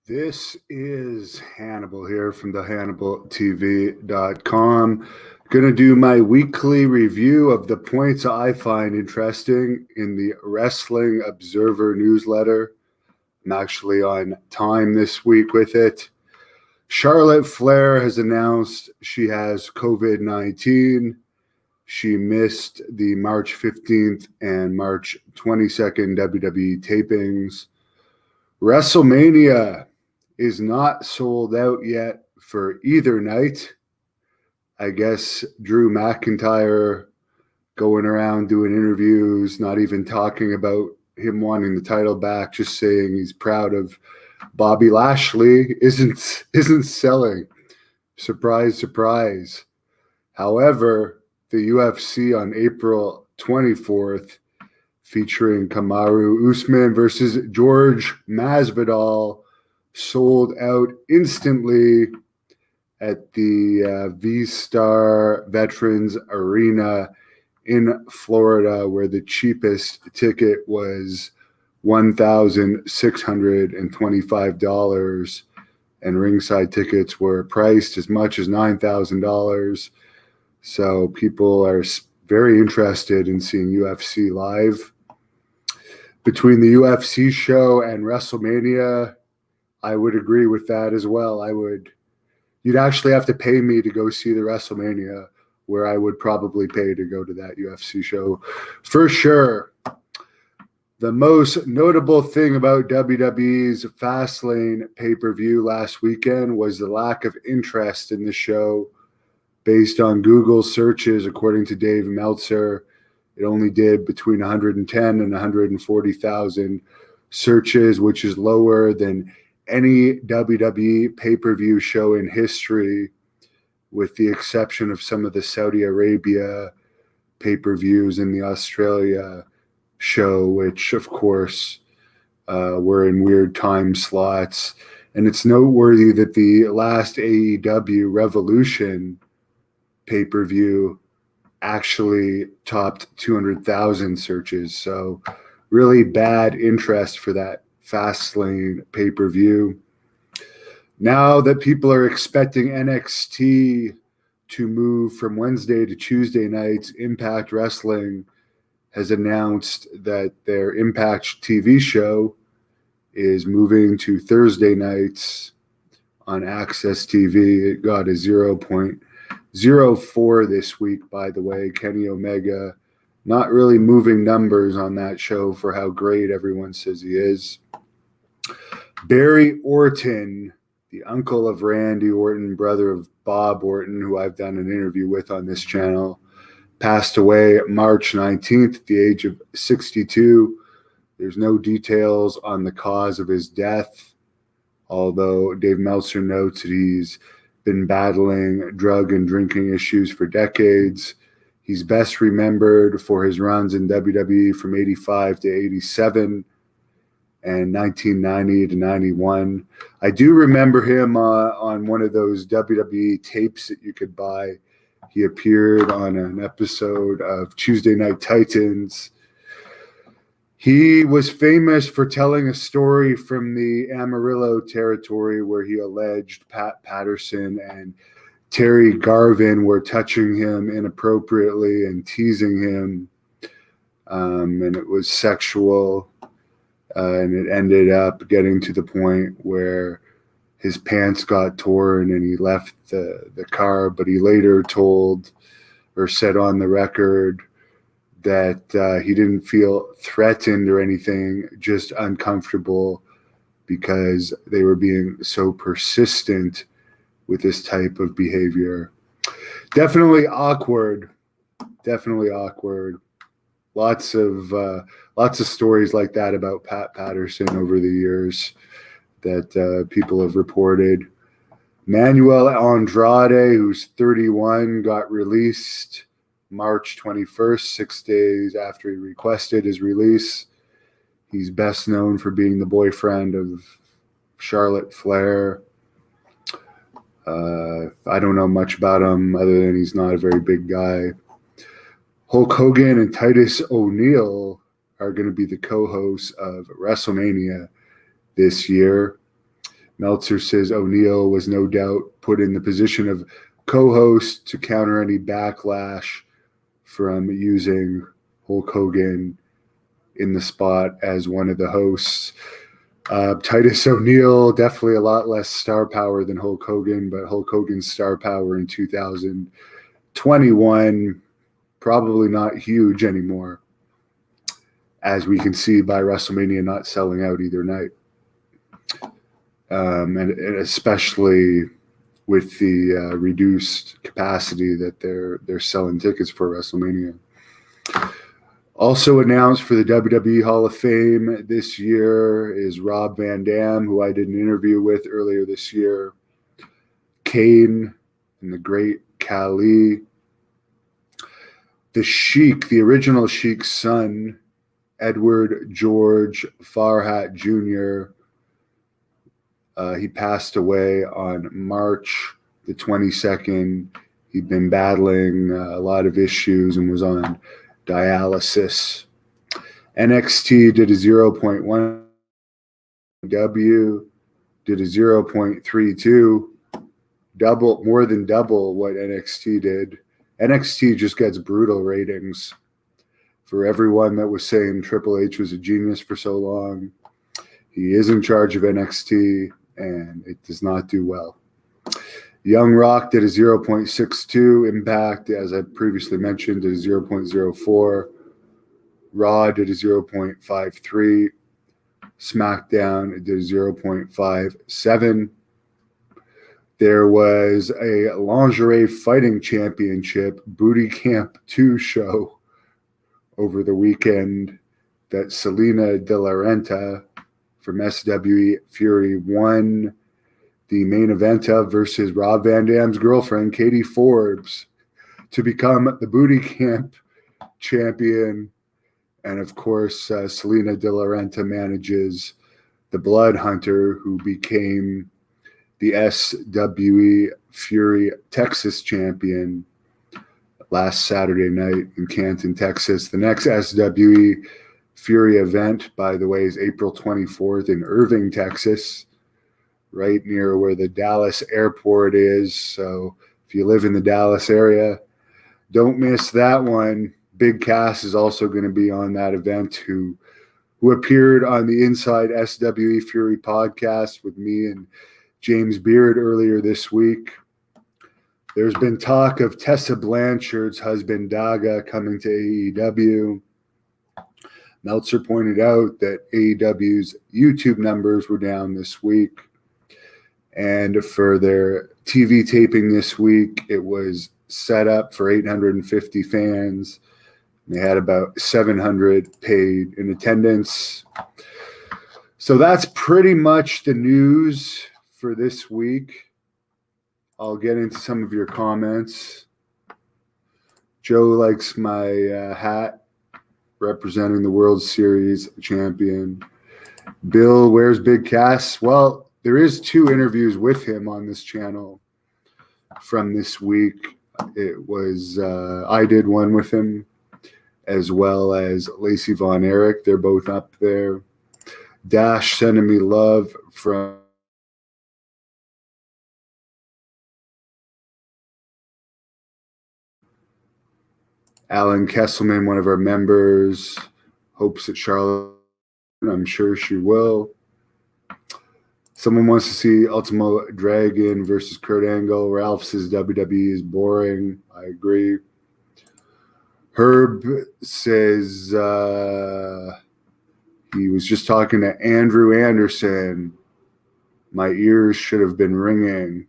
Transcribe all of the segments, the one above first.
This is Hannibal here from the HannibalTV.com. Going to do my weekly review of the points I find interesting in the Wrestling Observer newsletter. I'm actually on time this week with it. Charlotte Flair has announced she has COVID-19. She missed the March 15th and March 22nd WWE tapings. WrestleMania is not sold out yet for either night. I guess Drew McIntyre going around doing interviews, not even talking about him wanting the title back, just saying he's proud of Bobby Lashley isn't selling. Surprise, surprise. However, the UFC on April 24th, featuring Kamaru Usman versus George Masvidal, sold out instantly at the V-Star Veterans Arena in Florida, where the cheapest ticket was $1,625, and ringside tickets were priced as much as $9,000. So people are very interested in seeing UFC live. Between the UFC show and WrestleMania, I would agree with that as well. You'd actually have to pay me to go see the WrestleMania, where I would probably pay to go to that UFC show for sure. The most notable thing about WWE's Fastlane pay-per-view last weekend was the lack of interest in the show. Based on Google searches, according to Dave Meltzer, it only did between 110 and 140,000 searches, which is lower than any WWE pay-per-view show in history, with the exception of some of the Saudi Arabia pay-per-views and the Australia show, which, of course, were in weird time slots. And it's noteworthy that the last AEW Revolution pay-per-view actually topped 200,000 searches. So really bad interest for that Fastlane pay-per-view. Now that people are expecting NXT to move from Wednesday to Tuesday nights, Impact Wrestling has announced that their Impact TV show is moving to Thursday nights on Access TV. It got a 0.04 this week, by the way. Kenny Omega not really moving numbers on that show for how great everyone says he is. Barry Orton, the uncle of Randy Orton, brother of Bob Orton, who I've done an interview with on this channel, passed away March 19th at the age of 62. There's no details on the cause of his death, although Dave Meltzer notes that he's been battling drug and drinking issues for decades. He's best remembered for his runs in WWE from 85 to 87 and 1990 to 91. I do remember him on one of those WWE tapes that you could buy. He appeared on an episode of Tuesday Night Titans. He was famous for telling a story from the Amarillo territory where he alleged Pat Patterson and Terry Garvin were touching him inappropriately and teasing him, and it was sexual, and it ended up getting to the point where his pants got torn and he left the car, but he later told or said on the record that he didn't feel threatened or anything, just uncomfortable because they were being so persistent with this type of behavior. Definitely awkward. Definitely awkward. Lots of stories like that about Pat Patterson over the years that people have reported. Manuel Andrade, who's 31, got released March 21st, 6 days after he requested his release. He's best known for being the boyfriend of Charlotte Flair. I don't know much about him other than he's not a very big guy. Hulk Hogan and Titus O'Neil are going to be the co-hosts of WrestleMania this year. Meltzer says O'Neill was no doubt put in the position of co-host to counter any backlash from using Hulk Hogan in the spot as one of the hosts. Titus O'Neill, definitely a lot less star power than Hulk Hogan, but Hulk Hogan's star power in 2021, probably not huge anymore, as we can see by WrestleMania not selling out either night. And especially with the reduced capacity that they're selling tickets for WrestleMania. Also announced for the WWE Hall of Fame this year is Rob Van Dam, who I did an interview with earlier this year, Kane and the Great Khali, the Sheik, the original Sheik's son, Edward George Farhat Jr., he passed away on March the 22nd. He'd been battling a lot of issues and was on dialysis. NXT did a 0.1 W, did a 0.32, more than double what NXT did. NXT just gets brutal ratings. For everyone that was saying Triple H was a genius for so long, he is in charge of NXT, and it does not do well. Young Rock did a 0.62. Impact, as I previously mentioned, did a 0.04. Raw did a 0.53. SmackDown did a 0.57. There was a Lingerie Fighting Championship Booty Camp 2 show over the weekend that Selena De La Renta from SWE Fury won the main event of versus Rob Van Dam's girlfriend, Katie Forbes, to become the Booty Camp champion. And of course, Selena De La Renta manages the Blood Hunter, who became the SWE Fury Texas champion last Saturday night in Canton, Texas. The next SWE Fury event, by the way, is April 24th in Irving, Texas, right near where the Dallas airport is. So if you live in the Dallas area, don't miss that one. Big Cass is also going to be on that event, who appeared on the Inside SWE Fury podcast with me and James Beard earlier this week. There's been talk of Tessa Blanchard's husband, Daga, coming to AEW. Meltzer pointed out that AEW's YouTube numbers were down this week. And for their TV taping this week, it was set up for 850 fans. They had about 700 paid in attendance. So that's pretty much the news for this week. I'll get into some of your comments. Joe likes my hat representing the World Series champion. Bill, where's Big Cass? Well, there is 2 interviews with him on this channel from this week. It was I did one with him, as well as Lacey Von Erich. They're both up there. Dash sending me love from Alan Kesselman, one of our members, hopes that Charlotte, I'm sure she will. Someone wants to see Ultimo Dragon versus Kurt Angle. Ralph says WWE is boring. I agree. Herb says he was just talking to Andrew Anderson. My ears should have been ringing.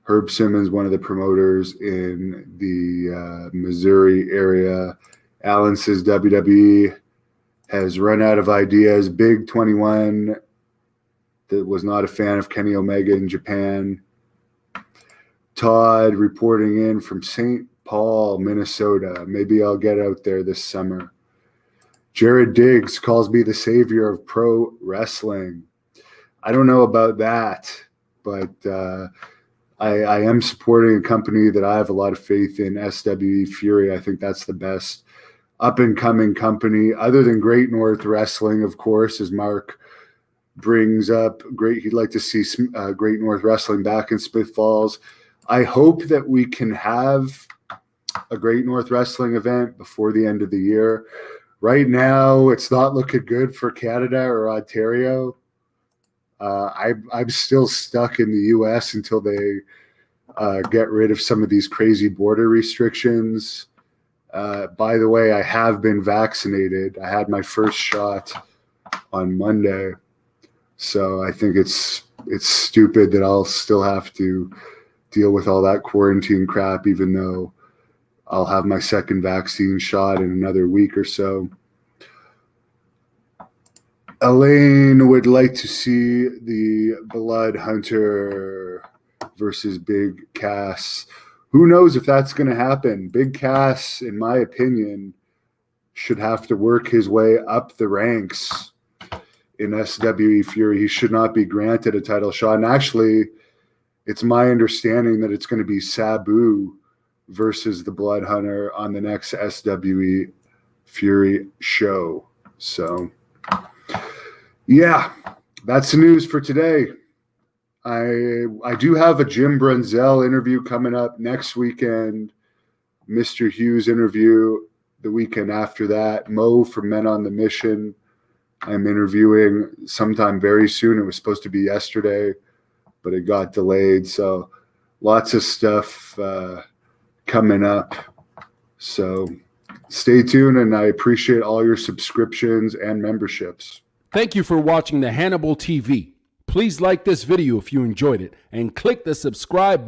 Herb Simmons, one of the promoters in the Missouri area. Alan says WWE has run out of ideas. Big 21 that was not a fan of Kenny Omega in Japan. Todd reporting in from St. Paul, Minnesota. Maybe I'll get out there this summer. Jared Diggs calls me the savior of pro wrestling. I don't know about that, but I am supporting a company that I have a lot of faith in, SWE Fury. I think that's the best up-and-coming company, other than Great North Wrestling, of course, as Mark brings up he'd like to see Great North Wrestling back in Smith Falls. I hope that we can have a Great North Wrestling event before the end of the year. Right now, it's not looking good for Canada or Ontario. I'm still stuck in the U.S. until they get rid of some of these crazy border restrictions. By the way, I have been vaccinated. I had my first shot on Monday. So I think it's stupid that I'll still have to deal with all that quarantine crap, even though I'll have my second vaccine shot in another week or so. Elaine would like to see the Blood Hunter versus Big Cass. Who knows if that's going to happen? Big Cass, in my opinion, should have to work his way up the ranks in SWE Fury. He should not be granted a title shot. And actually, it's my understanding that it's going to be Sabu versus the Blood Hunter on the next SWE Fury show. So, yeah, that's the news for today. I do have a Jim Brunzell interview coming up next weekend. Mr. Hughes interview the weekend after that. Mo from Men on the Mission I'm interviewing sometime very soon. It was supposed to be yesterday, but it got delayed. So lots of stuff coming up. So stay tuned, and I appreciate all your subscriptions and memberships. Thank you for watching the Hannibal TV. Please like this video if you enjoyed it and click the subscribe button.